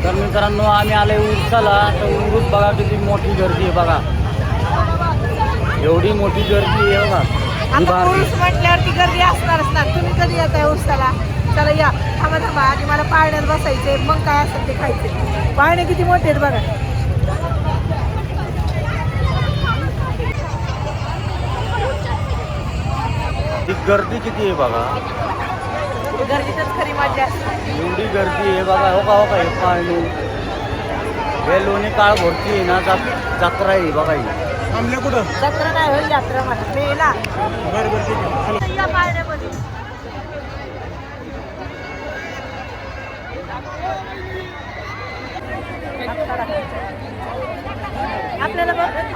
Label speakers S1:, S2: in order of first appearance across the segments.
S1: तर मित्रांनो आम्ही आलोय उरसाला. तर उरूस बघा किती मोठी गर्दी आहे बघा. एवढी मोठी गर्दी आहे बघा.
S2: आता उरूस म्हटल्यावरती गर्दी असणारच ना. तुम्ही कधी येत आहे उरसाला? चला या. थांबा थांबा आधी मला पाळण्यात बसायचे, मग काय असेल ते खायचे. पाळणे किती मोठे आहेत बघा.
S1: ती गर्दी किती आहे बघा.
S2: गर्दीतच खरी मजा असते.
S1: एवढी गर्दी आहे बघा. हो का हे पाळणे. हे लोणी काळ भरती आहे ना, जत्रा आहे बघा ही.
S3: थांबले कुठं?
S2: जत्रा नाही होईल, यात्रा म्हणा मेला.
S3: बरं बरं ठीक आहे.
S2: या पाळण्यामध्ये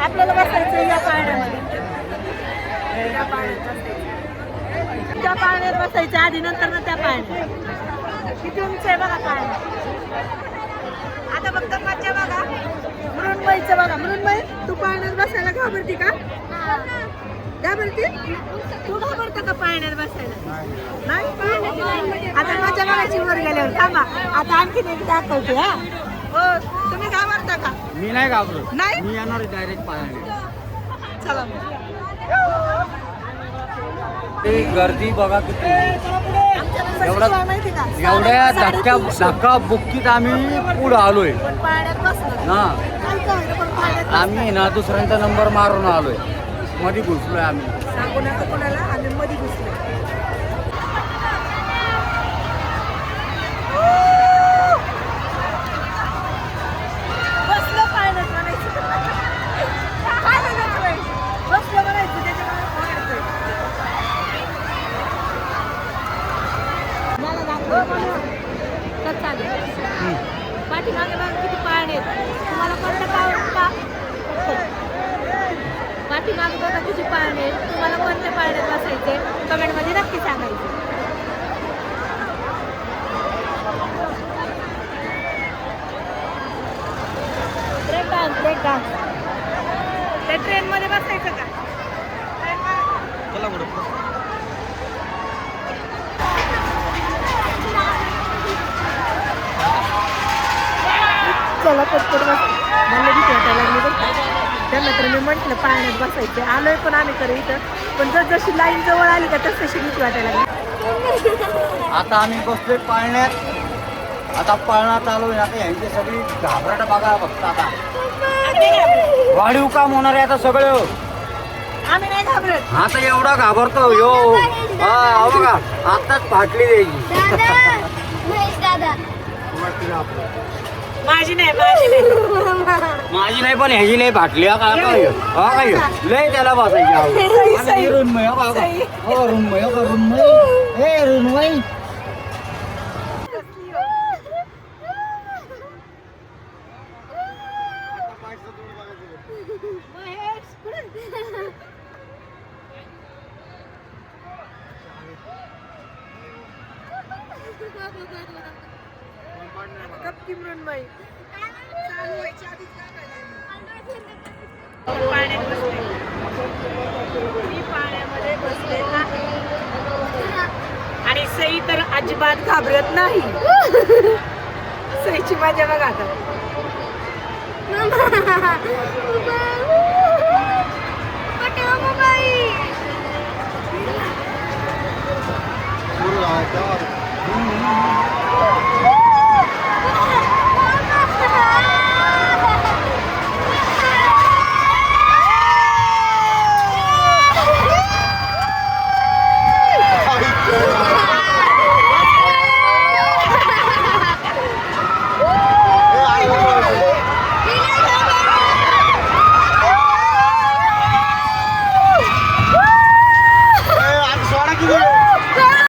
S2: आपल्याला बसायचं या पाळण्यामध्ये. त्या पाळण्यात बसायचं आधी, नंतर ना त्या पाळण्यात. किती उंच आहे बघा पाळणा. आता फक्त मज्जा बघा. मृण्मयीचं बघा. मृण्मयी तू पाळण्यात बसायला घाबरती का? घाबरती? तू घाबरता का पाळण्यात बसायला? नाही. आता मजा बघायची वर गेल्यावर. थांबा आता आणखीन एक दाखवते. हा हो, तुम्ही घाबरता का?
S1: मी नाही घाबरत.
S2: नाही?
S1: मी येणार डायरेक्ट पाळणे.
S2: चला
S1: ते गर्दी बघा किती.
S2: माहिती का?
S1: एवढ्या धक्का बुक्कीत आम्ही पुढे आलोय
S2: पण पाळण्यात बसलो
S1: ना.
S2: काय काय पण पाळण्यात
S1: आम्ही ना दुसऱ्यांचा नंबर मारून आलोय. मध्ये घुसलोय आम्ही.
S2: सांगू नका कोणाला. आम्ही मध्ये घुसलो. बसलो पाळण्यात म्हणायचं. काय म्हणायचं बाई? बसलो म्हणायचं. त्याच्यामुळे म्हणायचं. मला दाखव म्हणून. तर चालेल. पाठीमागे बघा किती पाळणे आहेत. तुम्हाला कोणतं पाळणं का? पाठीमागे बघा किती पाळणे आहेत. तुम्हाला कोणत्या पाळण्यात बसायचे कमेंटमध्ये नक्की सांगायचे. Break dance. त्या ट्रेनमध्ये बसायचं का?
S3: चला कुठं?
S2: चला पटपट बस. मला भीती वाटायला लागली बरं का. त्यांना तर मी म्हटलं पाळण्यात बसायचे. आलोय पण आम्ही तर इथं. पण जशी लाईन जवळ आली का तशी भीती वाटायला लागली.
S1: आता आम्ही बसलोय पाळण्यात. आता पाळण्यात आलोय. आता यांची सगळी घाबराट बघा फक्त. आता वाढीव काम होणार आहे आता सगळं.
S2: आम्ही नाही घाबरत.
S1: आता एवढा घाबरतो यो. हा बघा आताच फाटली द्यायची.
S2: माझी नाही.
S1: माझी नाही पण ह्याची नाही फाटली. काय लय त्याला बसायची. रुन्मय रुन्मय हे रुन्मय.
S2: गप्पी मृण्मयी. चालू व्हायच्या आधीच पाण्यात बसले. मी पाण्यामध्ये बसले नाही. आणि सई तर अजिबात घाबरत नाही. सईची मजा बघा आता.